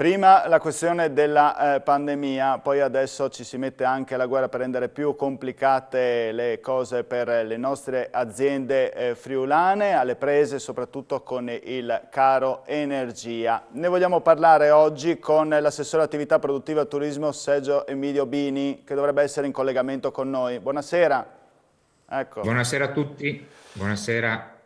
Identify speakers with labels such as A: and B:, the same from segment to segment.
A: Prima la questione della pandemia, poi adesso ci si mette anche alla guerra per rendere più complicate le cose per le nostre aziende friulane, alle prese soprattutto con il caro energia. Ne vogliamo parlare oggi con l'assessore attività produttiva e turismo Sergio Emilio Bini, che dovrebbe essere in collegamento con noi. Buonasera. Ecco.
B: Buonasera a tutti, buonasera.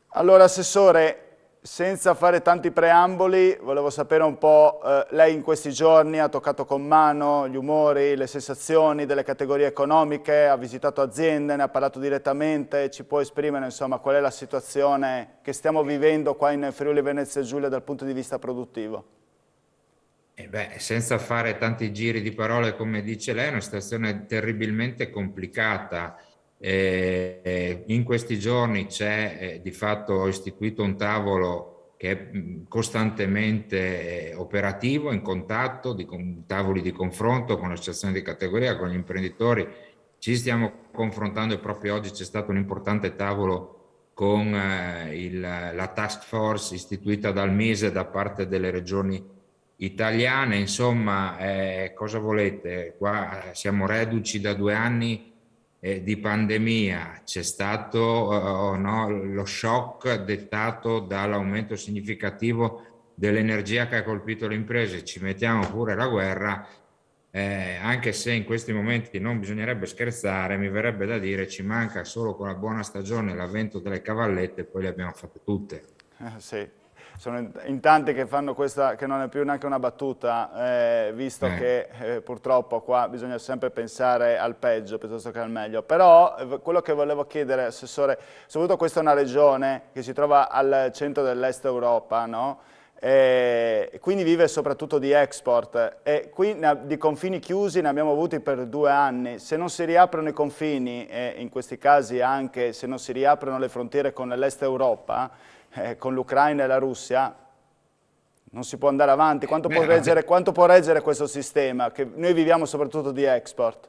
A: Allora, Assessore, senza fare tanti preamboli, volevo sapere un po', lei in questi giorni ha toccato con mano gli umori, le sensazioni delle categorie economiche, ha visitato aziende, ne ha parlato direttamente, ci può esprimere insomma qual è la situazione che stiamo vivendo qua in Friuli Venezia Giulia dal punto di vista produttivo?
B: Senza fare tanti giri di parole, come dice lei, è una situazione terribilmente complicata. In questi giorni c'è, di fatto, ho istituito un tavolo che è costantemente operativo, in contatto, tavoli di confronto con le associazioni di categoria, con gli imprenditori. Ci stiamo confrontando e proprio oggi c'è stato un importante tavolo con la task force istituita dal MISE da parte delle regioni italiane. Insomma, cosa volete? Qua siamo reduci da 2 anni di pandemia, c'è stato no, lo shock dettato dall'aumento significativo dell'energia che ha colpito le imprese, ci mettiamo pure la guerra, anche se in questi momenti non bisognerebbe scherzare, mi verrebbe da dire ci manca solo con la buona stagione l'avvento delle cavallette e poi le abbiamo fatte tutte.
A: Sì, sono in tanti che fanno questa, che non è più neanche una battuta, visto
B: Eh.
A: che purtroppo qua bisogna sempre pensare al peggio piuttosto che al meglio. Però quello che volevo chiedere, Assessore, soprattutto questa è una regione che si trova al centro dell'Est Europa, no? E quindi vive soprattutto di export e qui di confini chiusi ne abbiamo avuti per 2 anni. Se non si riaprono i confini, e in questi casi anche se non si riaprono le frontiere con l'Est Europa, con l'Ucraina e la Russia, non si può andare avanti.
B: Beh, vabbè,
A: Quanto può reggere questo sistema? Che noi viviamo soprattutto di export.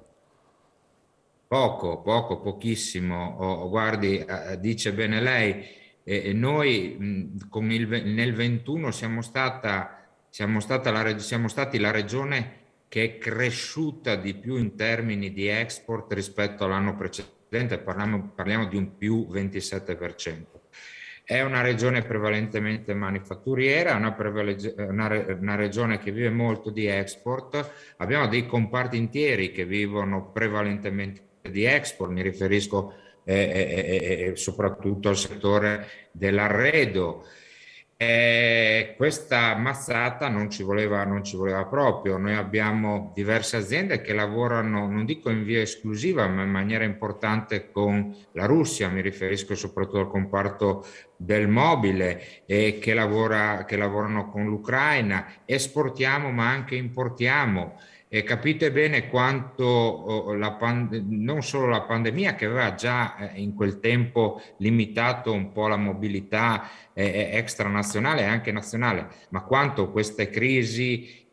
B: pochissimo. Guardi, dice bene lei, noi nel 21 siamo stati la regione che è cresciuta di più in termini di export rispetto all'anno precedente, parliamo di un più 27%. È una regione prevalentemente manifatturiera, una regione che vive molto di export. Abbiamo dei comparti interi che vivono prevalentemente di export, mi riferisco soprattutto al settore dell'arredo. Questa mazzata non ci voleva proprio. Noi abbiamo diverse aziende che lavorano, non dico in via esclusiva, ma in maniera importante con la Russia, mi riferisco soprattutto al comparto del mobile che lavorano con l'Ucraina, esportiamo ma anche importiamo. E capite bene quanto non solo la pandemia, che aveva già in quel tempo limitato un po' la mobilità extranazionale e anche nazionale, ma quanto queste crisi,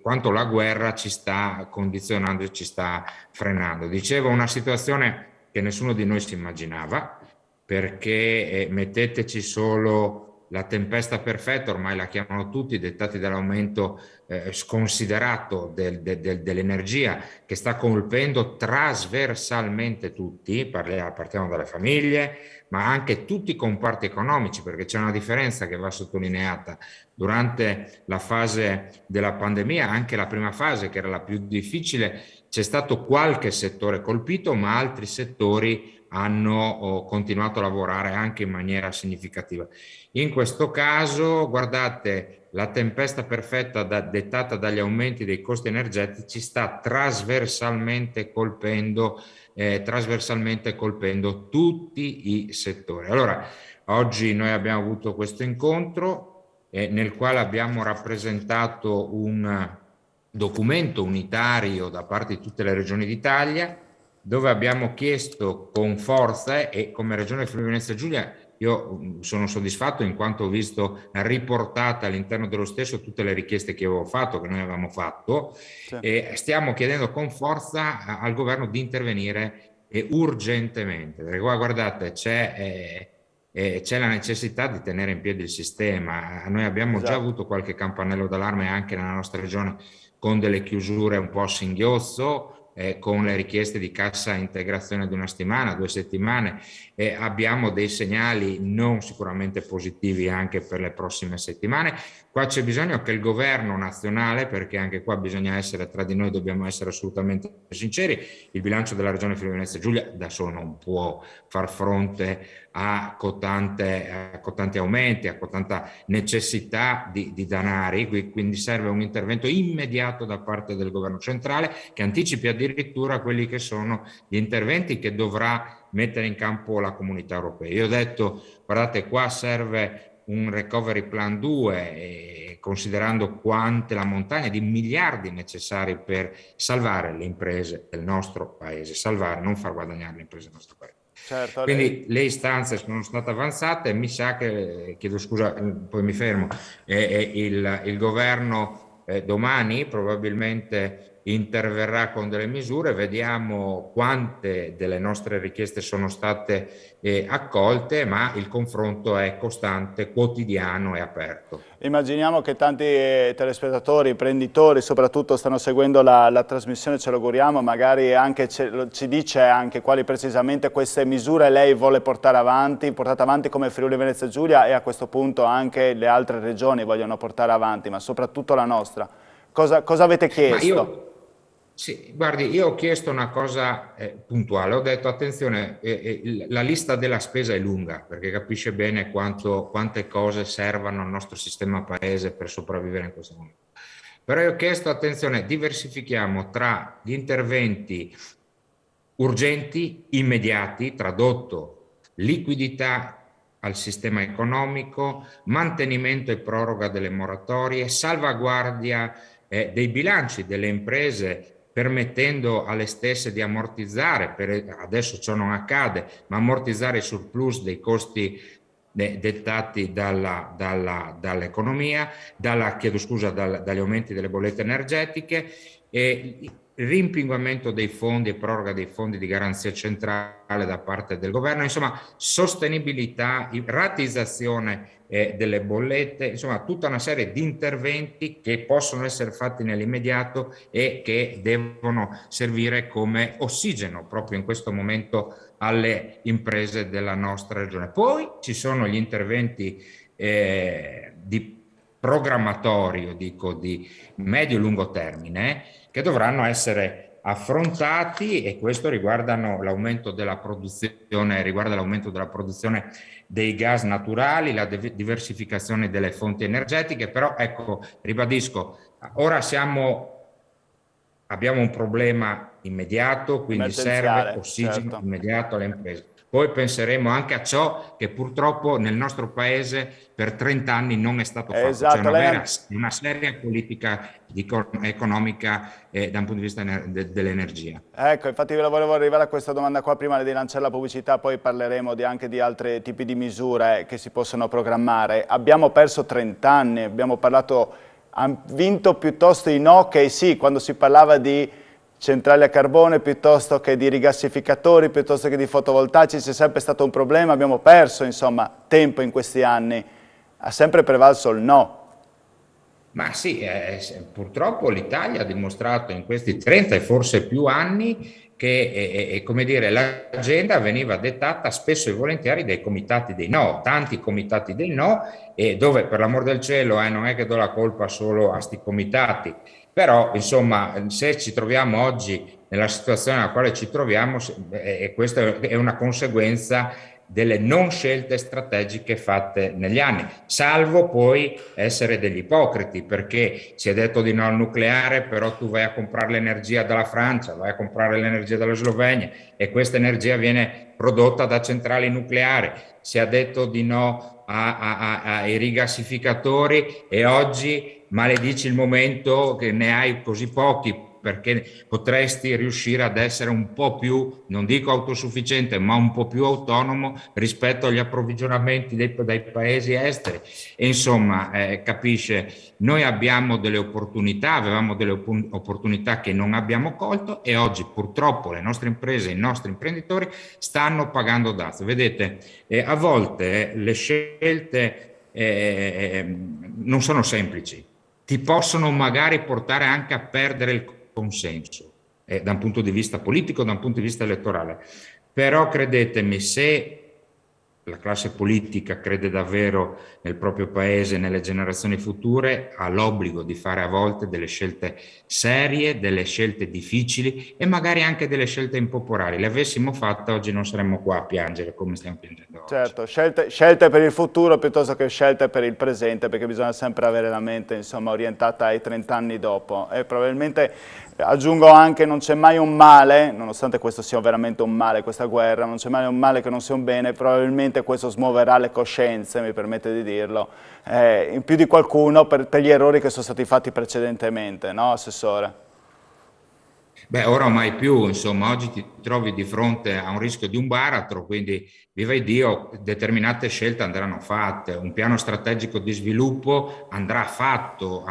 B: quanto la guerra ci sta condizionando e ci sta frenando. Dicevo, una situazione che nessuno di noi si immaginava, perché metteteci solo la tempesta perfetta, ormai la chiamano tutti, dettati dall'aumento sconsiderato dell'energia che sta colpendo trasversalmente tutti, partiamo dalle famiglie, ma anche tutti i comparti economici, perché c'è una differenza che va sottolineata. Durante la fase della pandemia, anche la prima fase, che era la più difficile, c'è stato qualche settore colpito, ma altri settori hanno continuato a lavorare anche in maniera significativa. In questo caso, guardate, la tempesta perfetta dettata dagli aumenti dei costi energetici sta trasversalmente colpendo tutti i settori. Allora, oggi noi abbiamo avuto questo incontro nel quale abbiamo rappresentato un documento unitario da parte di tutte le regioni d'Italia, dove abbiamo chiesto con forza, e come Regione Friuli Venezia Giulia io sono soddisfatto in quanto ho visto riportate all'interno dello stesso tutte le richieste che avevo fatto, che noi avevamo fatto,
A: Sì.
B: e stiamo chiedendo con forza al governo di intervenire urgentemente. Perché qua, guardate, c'è la necessità di tenere in piedi il sistema. Noi abbiamo già
A: Esatto.
B: avuto qualche campanello d'allarme anche nella nostra regione con delle chiusure un po' a singhiozzo, con le richieste di cassa integrazione di una settimana, 2 settimane, abbiamo dei segnali non sicuramente positivi anche per le prossime settimane. Qua c'è bisogno che il governo nazionale, perché anche qua bisogna essere tra di noi, dobbiamo essere assolutamente sinceri, il bilancio della regione Friuli Venezia Giulia da solo non può far fronte a cotanti aumenti, a cotanta necessità di danari, quindi serve un intervento immediato da parte del governo centrale che anticipi addirittura quelli che sono gli interventi che dovrà mettere in campo la comunità europea. Io ho detto, guardate, qua serve un recovery plan 2, considerando quante la montagna di miliardi necessari per salvare le imprese del nostro paese, salvare, non far guadagnare le imprese del nostro paese.
A: Certo,
B: Quindi le istanze sono state avanzate e mi sa che, chiedo scusa, poi mi fermo, il governo domani probabilmente interverrà con delle misure, vediamo quante delle nostre richieste sono state accolte, ma il confronto è costante, quotidiano e aperto.
A: immaginiamo che tanti telespettatori, imprenditori soprattutto stanno seguendo la trasmissione, ce lo auguriamo, magari anche ci dice anche quali precisamente queste misure lei vuole portare avanti, portate avanti come Friuli Venezia Giulia e a questo punto anche le altre regioni vogliono portare avanti, ma soprattutto la nostra. Cosa avete
B: Ma
A: chiesto?
B: io, sì, guardi, io ho chiesto una cosa puntuale, ho detto attenzione, la lista della spesa è lunga perché capisce bene quante cose servano al nostro sistema paese per sopravvivere in questo momento. Però io ho chiesto attenzione, diversifichiamo tra gli interventi urgenti, immediati, tradotto liquidità al sistema economico, mantenimento e proroga delle moratorie, salvaguardia dei bilanci delle imprese permettendo alle stesse di ammortizzare, adesso ciò non accade, ma ammortizzare il surplus dei costi dettati dall'economia, chiedo scusa, dagli aumenti delle bollette energetiche, e il rimpinguamento dei fondi e proroga dei fondi di garanzia centrale da parte del governo, insomma sostenibilità, rateizzazione delle bollette, insomma tutta una serie di interventi che possono essere fatti nell'immediato e che devono servire come ossigeno proprio in questo momento alle imprese della nostra regione. Poi ci sono gli interventi di programmatorio, dico di medio-lungo termine, che dovranno essere affrontati e questo riguarda l'aumento della produzione dei gas naturali, la diversificazione delle fonti energetiche, però ecco, ribadisco, ora abbiamo un problema immediato, quindi serve
A: Emergenziale,
B: ossigeno
A: certo.
B: immediato alle imprese. Poi penseremo anche a ciò che purtroppo nel nostro paese per 30 anni non è stato fatto, cioè
A: Esatto,
B: una seria politica economica da un punto di vista dell'energia.
A: ecco, infatti io volevo arrivare a questa domanda qua prima di lanciare la pubblicità, poi parleremo anche di altri tipi di misure che si possono programmare. Abbiamo perso 30 anni, abbiamo parlato, hanno vinto piuttosto i no che i sì, quando si parlava di centrali a carbone piuttosto che di rigassificatori, piuttosto che di fotovoltaici, c'è sempre stato un problema, abbiamo perso insomma tempo in questi anni, ha sempre prevalso il no.
B: Ma sì, purtroppo l'Italia ha dimostrato in questi 30 e forse più anni che come dire, l'agenda veniva dettata spesso e volentieri dai comitati dei no, tanti comitati dei no, e dove per l'amor del cielo non è che do la colpa solo a sti comitati, però insomma se ci troviamo oggi nella situazione nella quale ci troviamo, questa è una conseguenza delle non scelte strategiche fatte negli anni, salvo poi essere degli ipocriti, perché si è detto di no al nucleare, però tu vai a comprare l'energia dalla Francia, vai a comprare l'energia dalla Slovenia e questa energia viene prodotta da centrali nucleari. Si è detto di no ai rigassificatori e oggi maledici il momento che ne hai così pochi perché potresti riuscire ad essere un po' più, non dico autosufficiente, ma un po' più autonomo rispetto agli approvvigionamenti dai paesi esteri. E insomma, capisce, noi abbiamo delle opportunità, avevamo delle opportunità che non abbiamo colto e oggi purtroppo le nostre imprese, i nostri imprenditori stanno pagando dazio. Vedete, a volte le scelte non sono semplici, ti possono magari portare anche a perdere il consenso da un punto di vista politico, da un punto di vista elettorale, però credetemi, se la classe politica crede davvero nel proprio paese, nelle generazioni future, ha l'obbligo di fare a volte delle scelte serie, delle scelte difficili e magari anche delle scelte impopolari. Le avessimo fatte oggi non saremmo qua a piangere come stiamo piangendo oggi.
A: Certo, scelte per il futuro piuttosto che scelte per il presente, perché bisogna sempre avere la mente, insomma, orientata ai 30 anni dopo. E probabilmente, aggiungo anche, non c'è mai un male, nonostante questo sia veramente un male, questa guerra, non c'è mai un male che non sia un bene, probabilmente questo smuoverà le coscienze, mi permette di dirlo, in più di qualcuno per gli errori che sono stati fatti precedentemente, no, Assessore?
B: Beh, ora mai più, insomma, oggi ti trovi di fronte a un rischio di un baratro, quindi viva Dio, determinate scelte andranno fatte, un piano strategico di sviluppo andrà fatto,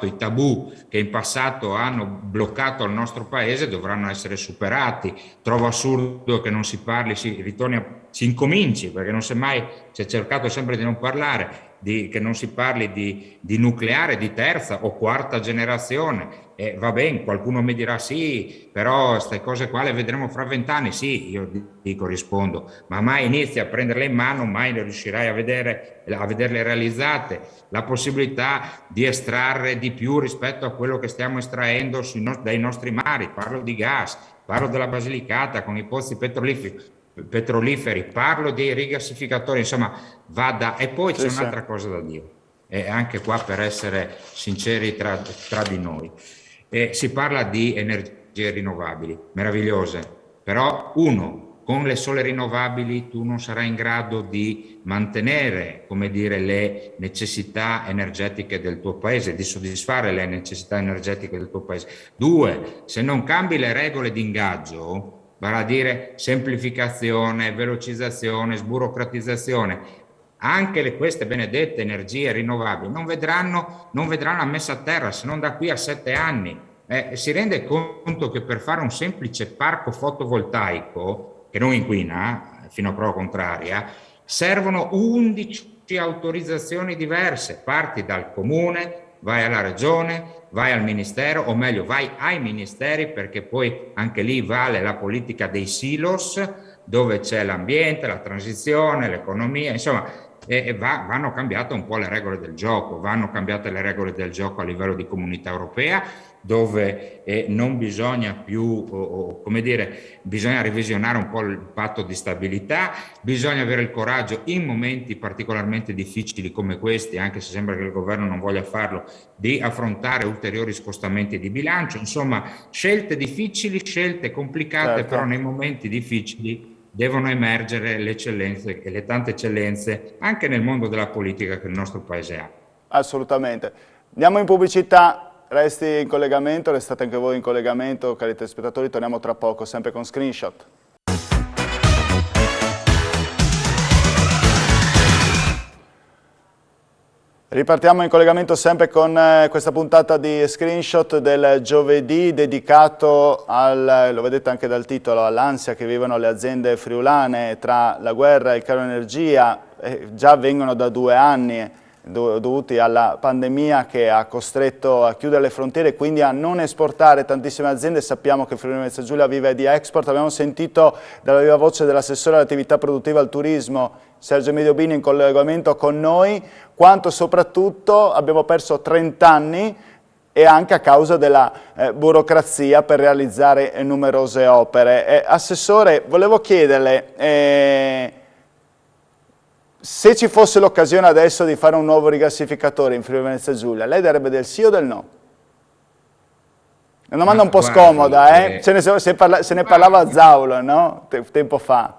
B: i tabù che in passato hanno bloccato il nostro paese dovranno essere superati. Trovo assurdo che non si parli, si incominci, perché non si è mai, si è cercato sempre di non parlare, che non si parli di nucleare di terza o quarta generazione. Va bene, qualcuno mi dirà sì, però queste cose qua le vedremo fra 20 anni. Sì, io dico, rispondo, ma mai inizi a prenderle in mano, mai le riuscirai a vederle realizzate. La possibilità di estrarre di più rispetto a quello che stiamo estraendo dai nostri mari, parlo di gas, parlo della Basilicata con i pozzi petroliferi, parlo dei rigassificatori, insomma, e poi c'è un'altra cosa da dire, e anche qua per essere sinceri tra di noi. Si parla di energie rinnovabili, meravigliose, però con le sole rinnovabili tu non sarai in grado di mantenere, come dire, le necessità energetiche del tuo paese, di soddisfare le necessità energetiche del tuo paese. 2, se non cambi le regole di ingaggio, vale a dire semplificazione, velocizzazione, sburocratizzazione, anche queste benedette energie rinnovabili non vedranno la messa a terra se non da qui a 7 anni. Si rende conto che per fare un semplice parco fotovoltaico, che non inquina, fino a prova contraria, servono 11 autorizzazioni diverse. Parti dal comune, vai alla regione, vai al ministero, o meglio vai ai ministeri, perché poi anche lì vale la politica dei silos, dove c'è l'ambiente, la transizione, l'economia, insomma, vanno cambiate un po' le regole del gioco, vanno cambiate le regole del gioco a livello di comunità europea, dove non bisogna più, come dire, bisogna revisionare un po' il patto di stabilità, bisogna avere il coraggio in momenti particolarmente difficili come questi, anche se sembra che il governo non voglia farlo, di affrontare ulteriori scostamenti di bilancio, insomma, scelte difficili, scelte complicate,
A: Certo.
B: però nei momenti difficili devono emergere le eccellenze e le tante eccellenze anche nel mondo della politica che il nostro paese ha.
A: Assolutamente. Andiamo in pubblicità. Resti in collegamento, restate anche voi in collegamento, cari telespettatori, torniamo tra poco, sempre con Screenshot. Ripartiamo in collegamento sempre con questa puntata di Screenshot del giovedì dedicato lo vedete anche dal titolo, all'ansia che vivono le aziende friulane tra la guerra e il caro energia, già avvengono da 2 anni, dovuti alla pandemia che ha costretto a chiudere le frontiere e quindi a non esportare tantissime aziende. Sappiamo che Friuli Venezia Giulia vive di export. Abbiamo sentito dalla viva voce dell'assessore all'attività produttiva e al turismo Sergio Mediobini in collegamento con noi, quanto soprattutto abbiamo perso 30 anni e anche a causa della burocrazia per realizzare numerose opere. Assessore, volevo chiederle, se ci fosse l'occasione adesso di fare un nuovo rigassificatore in Friuli Venezia Giulia, lei darebbe del sì o del no? È una domanda un po' scomoda, se ne parlava a Zaulo, no? Tempo fa.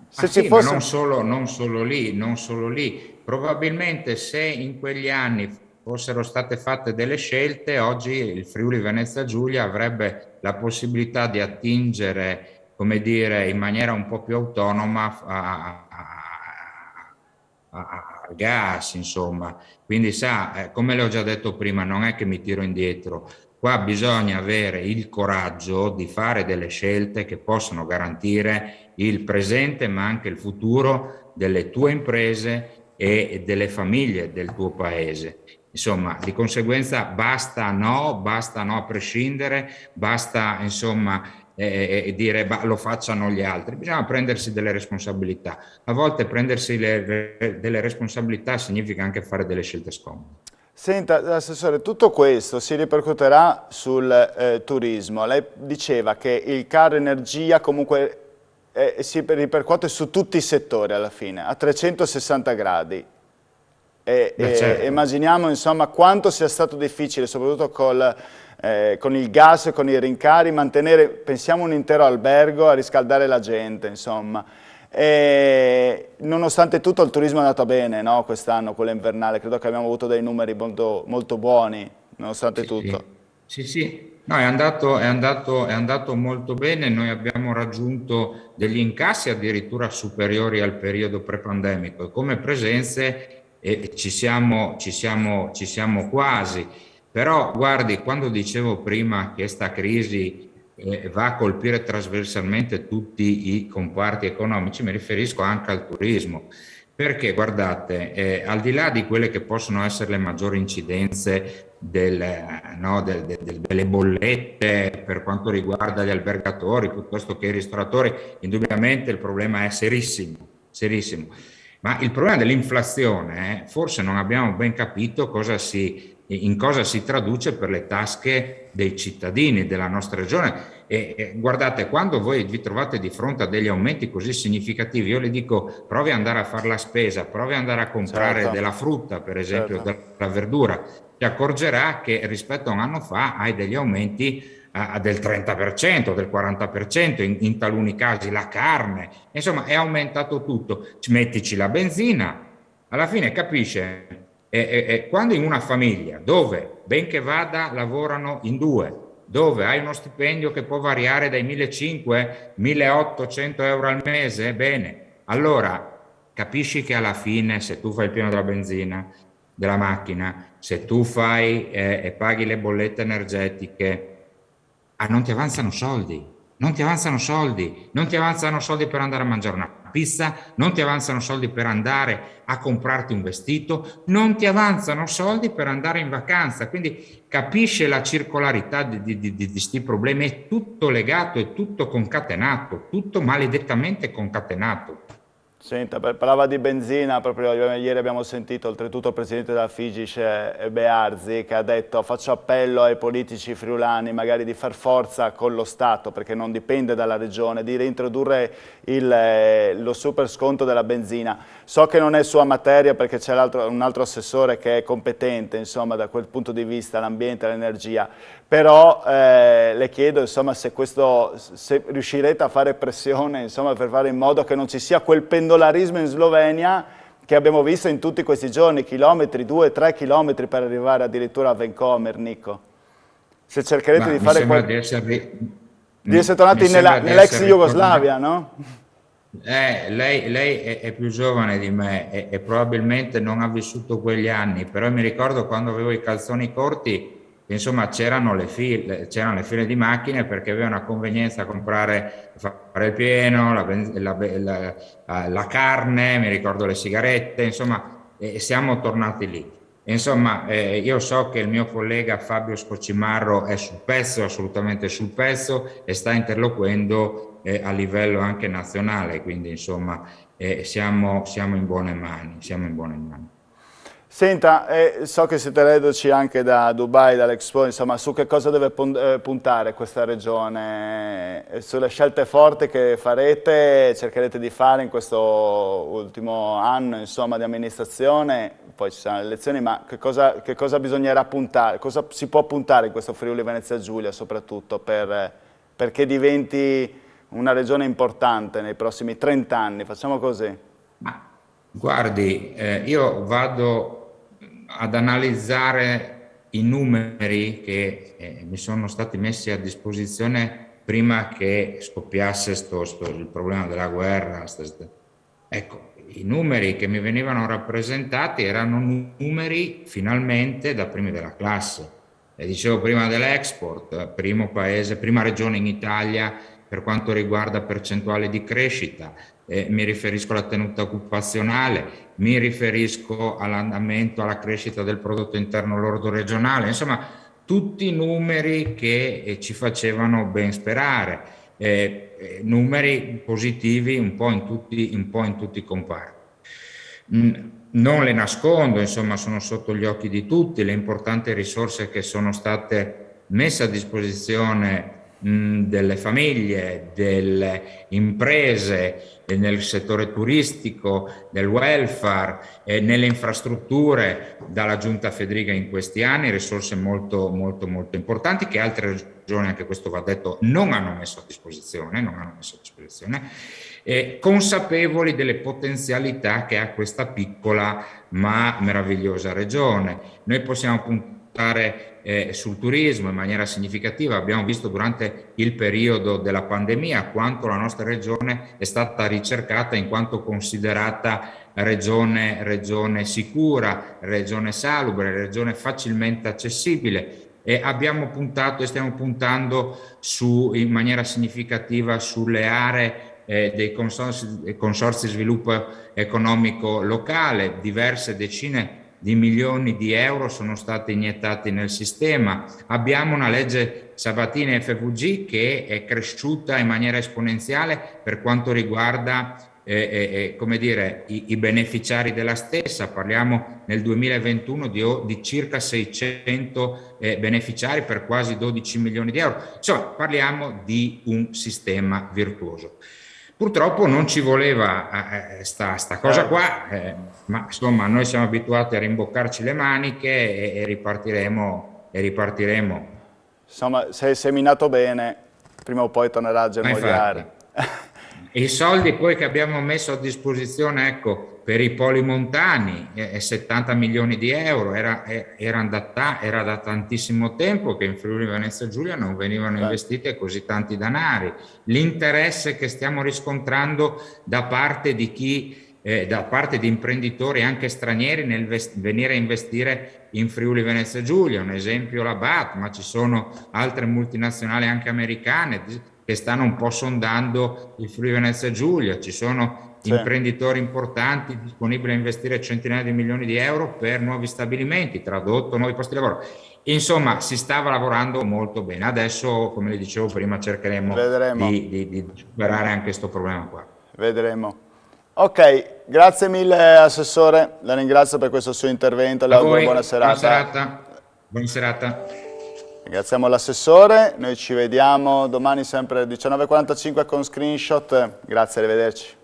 B: Se ci fosse... ma non solo lì, probabilmente se in quegli anni fossero state fatte delle scelte, oggi il Friuli Venezia Giulia avrebbe la possibilità di attingere, come dire, in maniera un po' più autonoma al gas, insomma. Quindi sa, come le ho già detto prima, non è che mi tiro indietro. Qua bisogna avere il coraggio di fare delle scelte che possano garantire il presente, ma anche il futuro delle tue imprese e delle famiglie del tuo paese. Insomma, di conseguenza basta no a prescindere, basta insomma dire lo facciano gli altri, bisogna prendersi delle responsabilità. A volte prendersi delle responsabilità significa anche fare delle scelte scomode.
A: Senta, Assessore, tutto questo si ripercuoterà sul turismo. Lei diceva che il caro energia comunque si ripercuote su tutti i settori alla fine, a 360 gradi.
B: Certo.
A: Immaginiamo insomma quanto sia stato difficile, soprattutto con il gas e con i rincari, mantenere, pensiamo, un intero albergo a riscaldare la gente, insomma. E nonostante tutto il turismo è andato bene, no? Quest'anno, quello invernale, credo che abbiamo avuto dei numeri molto, molto buoni, nonostante tutto.
B: Sì, sì, no, è andato molto bene, noi abbiamo raggiunto degli incassi addirittura superiori al periodo pre-pandemico e come presenze ci siamo quasi, però guardi, quando dicevo prima che questa crisi va a colpire trasversalmente tutti i comparti economici, mi riferisco anche al turismo. Perché guardate, al di là di quelle che possono essere le maggiori incidenze delle bollette per quanto riguarda gli albergatori piuttosto che i ristoratori, indubbiamente il problema è serissimo, serissimo. Ma il problema dell'inflazione, forse non abbiamo ben capito in cosa si traduce per le tasche dei cittadini della nostra regione. Guardate, quando voi vi trovate di fronte a degli aumenti così significativi, io le dico, provi ad andare a fare la spesa, provi ad andare a comprare
A: Certo,
B: della frutta, per esempio,
A: certo.
B: della verdura, ti accorgerà che rispetto a un anno fa hai degli aumenti del 30%, del 40%, in taluni casi la carne, insomma è aumentato tutto. Mettici la benzina, alla fine capisce, quando in una famiglia dove, ben che vada, lavorano in due, dove hai uno stipendio che può variare dai 1.500 1.800 euro al mese, bene, allora capisci che alla fine se tu fai il pieno della benzina, della macchina, se tu fai e paghi le bollette energetiche, non ti avanzano soldi, non ti avanzano soldi, non ti avanzano soldi per andare a mangiare una pizza, non ti avanzano soldi per andare a comprarti un vestito, non ti avanzano soldi per andare in vacanza. Quindi capisce la circolarità di questi problemi, è tutto legato, è tutto concatenato, tutto maledettamente concatenato.
A: Senta, parlava di benzina, proprio ieri abbiamo sentito oltretutto il presidente della Figis Bearzi che ha detto faccio appello ai politici friulani magari di far forza con lo Stato perché non dipende dalla regione, di reintrodurre lo super sconto della benzina. So che non è sua materia perché c'è un altro assessore che è competente insomma da quel punto di vista, l'ambiente, l'energia, però le chiedo insomma se riuscirete a fare pressione insomma per fare in modo che non ci sia quel pendolarismo in Slovenia che abbiamo visto in tutti questi giorni, chilometri, 2-3 chilometri per arrivare addirittura a Vancomer, Nico. Se cercherete di
B: Mi
A: fare
B: sembra
A: di essere tornati nell'ex Jugoslavia, no?
B: Lei è più giovane di me e probabilmente non ha vissuto quegli anni, però mi ricordo quando avevo i calzoni corti, insomma c'erano le file di macchine perché aveva una convenienza a fare il pieno, la carne, mi ricordo le sigarette, insomma siamo tornati lì. Insomma, io so che il mio collega Fabio Scocimarro è sul pezzo, assolutamente sul pezzo e sta interloquendo a livello anche nazionale, quindi insomma siamo in buone mani, siamo in buone mani.
A: Senta, so che siete reduci anche da Dubai, dall'Expo, insomma, su che cosa deve puntare questa regione? Sulle scelte forti che farete, cercherete di fare in questo ultimo anno, insomma, di amministrazione, poi ci saranno le elezioni, ma che cosa bisognerà puntare, cosa si può puntare in questo Friuli Venezia Giulia, soprattutto perché diventi una regione importante nei prossimi 30 anni, facciamo così?
B: Ma guardi, io vado ad analizzare i numeri che mi sono stati messi a disposizione prima che scoppiasse il problema della guerra. Ecco, i numeri che mi venivano rappresentati erano numeri finalmente da primi della classe. E dicevo prima dell'export, primo paese, prima regione in Italia per quanto riguarda percentuale di crescita, mi riferisco alla tenuta occupazionale, mi riferisco all'andamento, alla crescita del prodotto interno lordo regionale, insomma tutti numeri che ci facevano ben sperare, numeri positivi un po' in tutti i comparti. Non le nascondo, insomma, sono sotto gli occhi di tutti le importanti risorse che sono state messe a disposizione delle famiglie, delle imprese, nel settore turistico, del welfare, nelle infrastrutture dalla Giunta Fedriga in questi anni, risorse molto importanti che altre regioni, anche questo va detto, non hanno messo a disposizione, consapevoli delle potenzialità che ha questa piccola ma meravigliosa regione. Noi possiamo puntare sul turismo in maniera significativa. Abbiamo visto durante il periodo della pandemia quanto la nostra regione è stata ricercata in quanto considerata regione sicura, regione salubre, regione facilmente accessibile. E abbiamo puntato e stiamo puntando in maniera significativa sulle aree dei consorzi sviluppo economico locale. Diverse decine di milioni di euro sono stati iniettati nel sistema. Abbiamo una legge Sabatini FVG che è cresciuta in maniera esponenziale per quanto riguarda come dire, i beneficiari della stessa. Parliamo nel 2021 di circa 600 beneficiari per quasi 12 milioni di euro. Insomma, parliamo di un sistema virtuoso. Purtroppo non ci voleva sta cosa qua, ma insomma noi siamo abituati a rimboccarci le maniche e ripartiremo.
A: Insomma, se è seminato bene, prima o poi tornerà a germogliare.
B: I soldi poi che abbiamo messo a disposizione, ecco, per i poli montani, 70 milioni di euro, era da tantissimo tempo che in Friuli Venezia Giulia non venivano investiti così tanti denari. L'interesse che stiamo riscontrando da parte di imprenditori anche stranieri nel venire a investire in Friuli Venezia Giulia, un esempio la BAT, ma ci sono altre multinazionali anche americane che stanno un po' sondando il Friuli Venezia Giulia, ci sono imprenditori importanti disponibili a investire centinaia di milioni di euro per nuovi stabilimenti, tradotto nuovi posti di lavoro. Insomma, si stava lavorando molto bene. Adesso, come le dicevo prima, cercheremo di superare anche questo problema qua.
A: Vedremo. Ok, grazie mille Assessore, la ringrazio per questo suo intervento, le auguro buona serata.
B: Buona serata.
A: Ringraziamo l'assessore, noi ci vediamo domani sempre alle 19:45 con Screenshot, grazie, arrivederci.